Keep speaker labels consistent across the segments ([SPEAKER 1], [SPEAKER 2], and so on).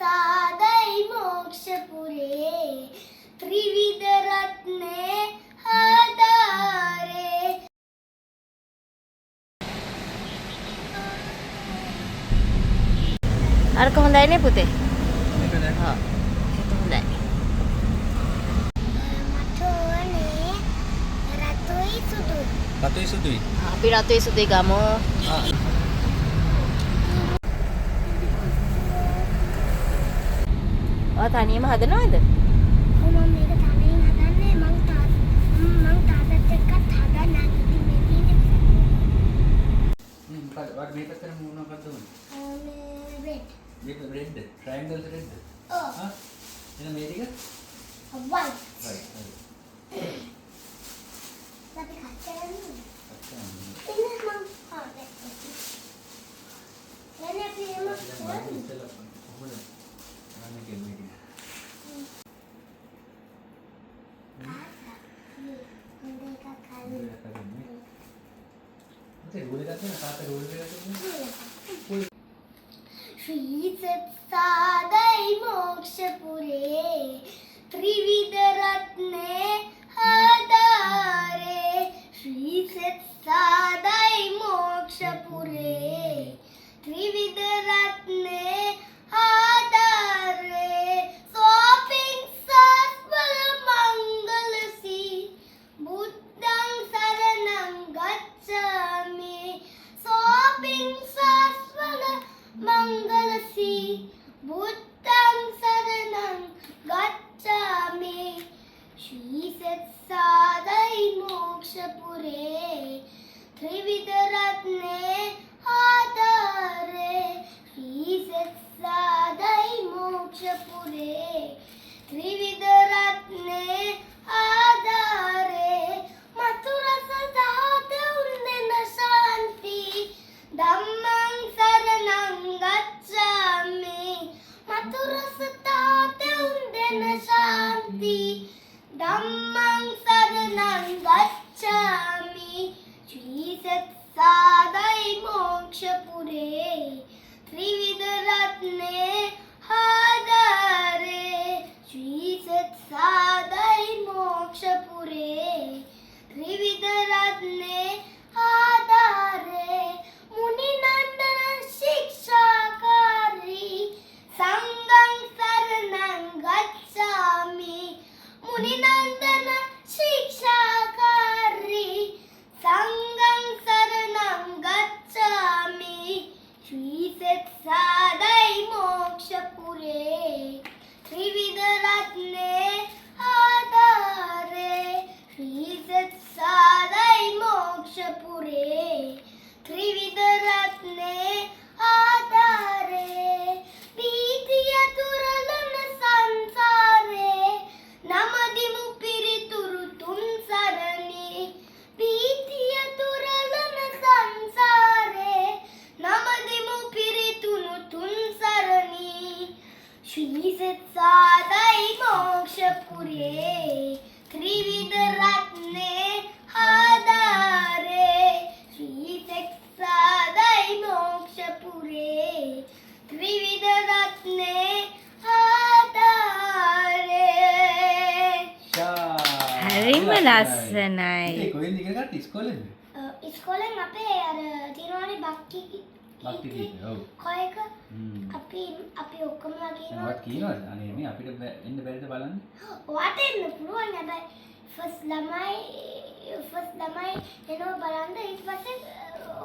[SPEAKER 1] සාදයි මොක්ෂපුරේ ත්‍රිවිධ රත්නේ ආධාරේ.
[SPEAKER 2] අරක හොඳයි නේ පුතේ.
[SPEAKER 3] මේක දැන්
[SPEAKER 2] හා ඒක හොඳයි.
[SPEAKER 1] මට ඕනේ රතුයි සුදුයි.
[SPEAKER 3] රතුයි සුදුයි.
[SPEAKER 2] අපි රතුයි සුදුයි ගමු. ඔය තනියම හදනවද?
[SPEAKER 1] මම මේක තනියෙන් හදන්නේ මං තාත්තත් එක්කත් හදන්න ඉතින් මේ තියෙන්නේ
[SPEAKER 3] වාට මේක කරන මොනවද උනේ?
[SPEAKER 1] රෙඩ්
[SPEAKER 3] මේක රෙඩ් ට්‍රයැන්ගල් රෙඩ්.
[SPEAKER 1] ඔව්
[SPEAKER 3] එන මේ ටික
[SPEAKER 1] වයිට්
[SPEAKER 3] රයිට්
[SPEAKER 1] අපි කට් කරන්නේ
[SPEAKER 3] අච්චා
[SPEAKER 1] ඉන්න මං දැන් අපි එම
[SPEAKER 3] ඉතල කොහොමද අනේ කියන්නේ
[SPEAKER 1] श्रीसत्सादय मोक्षपुरे त्रिविध रत्ने आधारे श्रीसत्सादय मोक्षपुरे त्रिविध रत्ने आधारे स्वापिं सस्वल मंगलसी बुद्धं शरणं गच्छामि स्वापिं सस्वल मंगलसी बुद्धं शरणं गच्छामि श्रीसत्सादय मोक्षपुरे त्रिविध रत्ने आधारे श्रीसत्सादय मोक्षपुरे त्रिविध रत्ने आधारे मथुरस दाते उन्देन शांति धम्मं शरणं गच्छामि मथुरस दाते उन्देन शांति धम्मं शरणं गच्छामि श्रीसत्सादय मोक्षपुरे त्रिविध रत्ने आधारे श्रीसत्सादय मोक्षपुरे त्रिविध रत्ने आधारे मुनिनंदन शिक्षाकारी संगं शरणं गच्छामि मुनिनंदन शिक्षाकारी संगं शरणं गच्छामि श्रीसत्सादय मोक्षपुरे त्रिविध रत्ने आधारे श्रीसत्सादय मोक्षपुरे त्रिविध रत्ने आधारे भीतिय दुरलन संसारे नमदिमु पिरितुरु तुम सरणी भीतिय दुरलन संसारे नमदिमु पिरितुनु तुम सरणी श्रीसत्सादय मोक्षपुरे त्रिविध रत्ने आधारे श्रीसत्सादय मोक्षपुरे त्रिविध रत्ने आधारे
[SPEAKER 2] හරිම ලස්සනයි.
[SPEAKER 3] ඒ කොහෙන්ද ඉගෙන ගන්න ඉස්කෝලේද?
[SPEAKER 1] ඉස්කෝලෙන් අපේ අර තියනවානේ බක්ටි
[SPEAKER 3] බක්ටි කීප. ඔව්.
[SPEAKER 1] කොයක අපි ඔක්කොමලා කියනවා
[SPEAKER 3] වත් කියනවාද? අනේ මේ අපිට එන්න බැරිද බලන්න?
[SPEAKER 1] ඔයාට එන්න පුළුවන් හැබැයි ෆස්ට් ළමයි එනවා බලන්න ඊට පස්සේ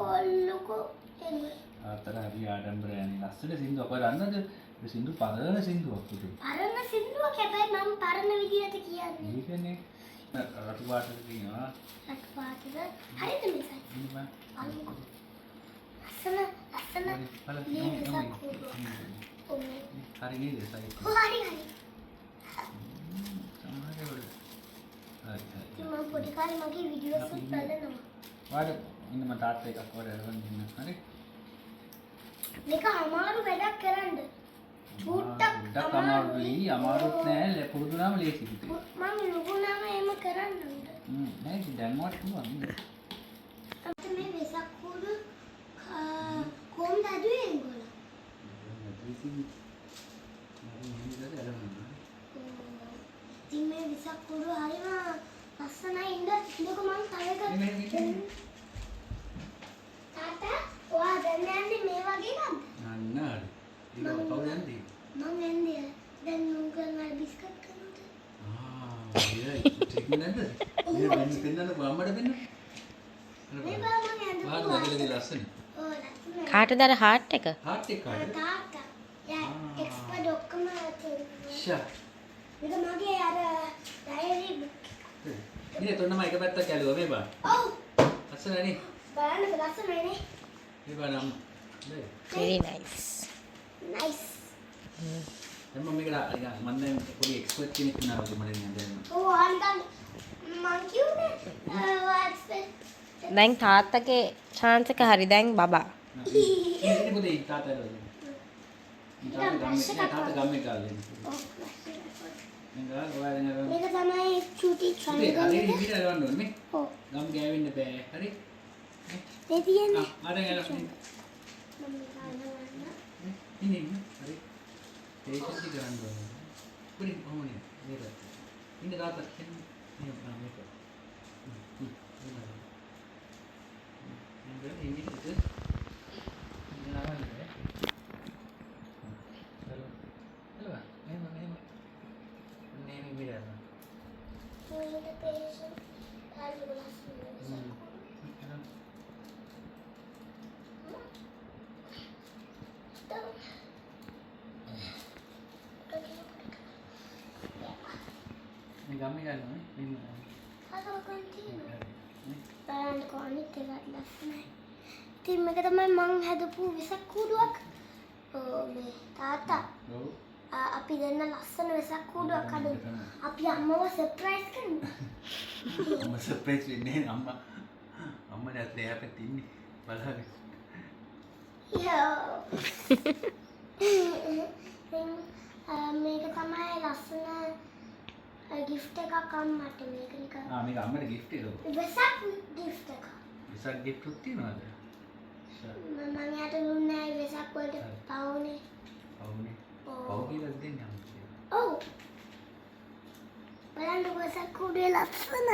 [SPEAKER 1] ඔල්ලුකෝ එන්නේ.
[SPEAKER 3] අතර හරි ආඩම්බරයන් ලස්සන සින්දුවක් ඔය දන්නවද? ඒ සින්දු පරණ සින්දුවක් පුතේ.
[SPEAKER 1] පරණ සින්දුවක් හැබැයි මම පරණ විදිහට කියන්නේ.
[SPEAKER 3] ඒකනේ රතු පාටට කියනවා.
[SPEAKER 1] රතු පාටද හරිද මේ සයි?
[SPEAKER 3] ඉන්න
[SPEAKER 1] අල්ලුකෝ. ලස්සන නේද සක්කුඩු. ඔව්.
[SPEAKER 3] හරි නේද සයි?
[SPEAKER 1] හරි.
[SPEAKER 3] සමහරවල් හරි.
[SPEAKER 1] ඉතින් මම පොඩි කාලේ මගේ වීඩියෝස් බලනවා.
[SPEAKER 3] වාඩ ඉන්න මම තාත්තා එකක් වඩ අරන් ඉන්න. හරි.
[SPEAKER 1] මේක අමාරු වැඩක් කරන්න. චූට්ටක්
[SPEAKER 3] අමාරුයි අමාරුත් නෑ පුරුදුනාම ලේසි පුතේ.
[SPEAKER 1] මම ලුගුණාම එහෙම කරන්නද?
[SPEAKER 3] නෑ ඉතින් දැන්වත් පුළුවන්.
[SPEAKER 1] අපිට මේ වෙසක් කුඩු කොහොමද අදුවේ ඒගොල්ලෝ? ඉතින් මේ විසක් කුඩු හරිම ලස්සනයි ඉන්න ඉන්නකො මං තව එකක් තාත්තා ඔයා දැන් යන්නේ මේ වගේ නේද?
[SPEAKER 3] අන්න හරි. ඊළඟ කවුද යන්නේ?
[SPEAKER 1] මං යන්නේ දැන් උන්ගල් මල් බිස්කට් කරනද?
[SPEAKER 3] ටික නේද? මේ වෙන්න පෙන්නන්න අම්මට පෙන්නන්න.
[SPEAKER 1] මේ බා මං යන්නේ.
[SPEAKER 3] වාද වැදලදී ලස්සන.
[SPEAKER 1] ඔව් ලස්සනයි.
[SPEAKER 2] කාටද අර හાર્ට් එක?
[SPEAKER 3] හાર્ට් එක කාටද?
[SPEAKER 1] තාත්තා. යා එක්ස්පර්ට් ඔක්කොම තියෙනවා.
[SPEAKER 3] ෂා.
[SPEAKER 1] මේක මගේ අර ඩයරි බුක්.
[SPEAKER 3] ඉතින් තොන්නම එක පැත්තක් ඇලුවා මේ බා.
[SPEAKER 1] ඔව්.
[SPEAKER 3] ලස්සනනේ.
[SPEAKER 1] බලන්න ලස්සනයි නේ.
[SPEAKER 3] මේ බා නම්. නේද?
[SPEAKER 2] very nice.
[SPEAKER 1] නයිස්.
[SPEAKER 3] දැන් මම මේකට මම දැන් පොඩි එක්ස්පර්ට් කෙනෙක් වෙනවා වගේ මම දැන්.
[SPEAKER 1] ඔව් ආනිකන් මං කිව්නේ එක්ස්පර්ට්.
[SPEAKER 2] දැන් තාත්තගේ chance එක හරි දැන් බබා.
[SPEAKER 3] ඉතින් පොඩි තාත්තා වගේ. තාත්තා ගම්මේ කාලේ.
[SPEAKER 1] ඔව්.
[SPEAKER 3] නේද? ඔයාලා නේද?
[SPEAKER 1] මේක තමයි චූටි
[SPEAKER 3] ඉතින්
[SPEAKER 1] ට්‍රයිගල්
[SPEAKER 3] හරි
[SPEAKER 1] එක.
[SPEAKER 3] විදිහට ගන්න ඕනේ මේ.
[SPEAKER 1] ඔව්.
[SPEAKER 3] ගම් ගෑවෙන්න බෑ. හරි?
[SPEAKER 1] මේ තියෙන්නේ.
[SPEAKER 3] ආ මම ගලපන්න.
[SPEAKER 1] මම ගන්නවා.
[SPEAKER 3] ඉන්නේ හරි. ඒකත් කරන්න ඕනේ. පොඩි කොහොමද? මේක. ඉන්න තාත්තා එන්න. මේක.
[SPEAKER 1] මේක පේෂන් හරි ලස්සනයි.
[SPEAKER 3] ගම්මේ ගන්නවා
[SPEAKER 1] බලන්න කොනිත් එකත් ලස්සනයි. ඉතින් මේක තමයි මං හැදපු වෙසක් කූඩුවක්. මේ තාත්තා
[SPEAKER 3] ඔව්
[SPEAKER 1] අපි දෙන්න ලස්සන වෙසක් කූඩුවක් හදුවා. අපි අම්මව සර්ප්‍රයිස් කරමු.
[SPEAKER 3] අම්ම සර්ප්‍රයිස් වෙන්නේ අම්ම දැත් එයාට ඉන්නේ බලන්න. මේක තමයි ලස්සන gift එකක් අම්මට මේක නිකන් මේක අම්මට gift එකක්.
[SPEAKER 1] වෙසක් gift එකක්.
[SPEAKER 3] වෙසක් gift උත් තියනවාද?
[SPEAKER 1] මම යාට දුන්නේ වෙසක් වලට පවුනේ.
[SPEAKER 3] පවුනේ. පවු කියලා දෙන්නේ අම්මට.
[SPEAKER 1] ඔව්. බලන්න වෙසක් කූඩුවේ ලස්සන.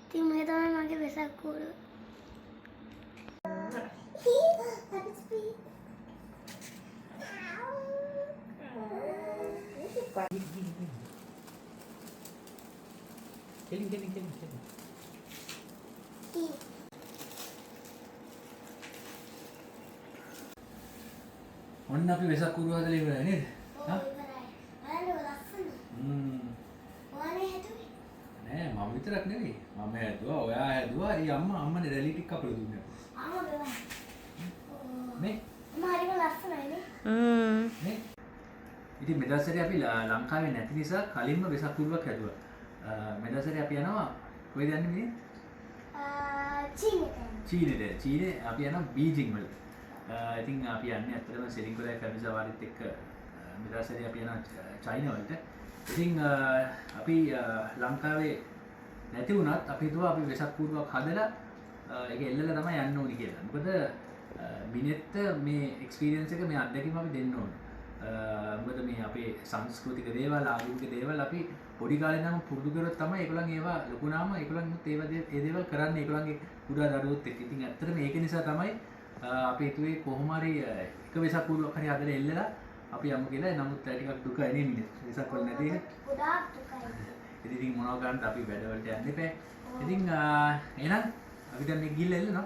[SPEAKER 1] ඉතින් මේක තමයි මගේ වෙසක් කූඩුව.
[SPEAKER 3] කෙලින්. ඔන්න අපි වෙසක් කුරු හදලා ඉවරයි නේද?
[SPEAKER 1] ඔව් ඉවරයි. බලන්න ලස්සන. ඔයානේ හැදුවේ?
[SPEAKER 3] නෑ මම විතරක් නෙවෙයි. මම හැදුවා, ඔයා හැදුවා, ඊ අම්මනේ රැලි ටික අපල දුන්නා.
[SPEAKER 1] අම්මා බලන්න.
[SPEAKER 3] මේ
[SPEAKER 1] අම්මා හරිම ලස්සනයි නේ.
[SPEAKER 3] මේ ඉතින් මෙදා සැරේ අපි ලංකාවේ නැති නිසා කලින්ම වෙසක් කුරුවක් හැදුවා. මෙදා සැරේ අපි යනවා කොහෙද යන්නේ මේ? චීනෙට. චීනේ අපි යනවා බීජිං වල. ඉතින් අපි යන්නේ ඇත්තටම සෙලින්කොලයි ෆැමිලි සවාරිත් එක්ක මෙදා සැරේ අපි යනවා චයිනා වලට. ඉතින් අපි ලංකාවේ නැති වුණත් අපි හිතුවා අපි වෙසක් කුරුවක් හදලා ඒක එල්ලලා තමයි යන්න ඕනි කියලා. මොකද මිනෙත්ත මේ එක්ස්පීරියන්ස් එක මේ අත්දැකීම අපි දෙන්න ඕන. මොකද මේ අපේ සංස්කෘතික දේවල් ආගමික දේවල් අපි පොඩි කාලේ නම් පුරුදු කරොත් තමයි ඒගොල්ලන් ඒවා ලොකුනාම ඒගොල්ලන් ඒ දේවල් කරන්නේ ඒගොල්ලන්ගේ කුඩා දරුවොත් එක්ක. ඉතින් ඇත්තටම ඒක නිසා තමයි අපි හිතුවේ කොහොම හරි එක වෙසක් කුරුවක් හරි හදලා එල්ලලා අපි යමු කියලා. නමුත් ටිකක් දුකයි නේ මිනිත් වෙසක් වල නැති එක.
[SPEAKER 1] ගොඩාක් දුකයි.
[SPEAKER 3] ඉතින් මොනවා කරන්නද අපි වැඩවලට යන්න එපා. ඉතින් එහෙනම් අපි දැන් මේ ගිහිල්ලා එල්ලනවා.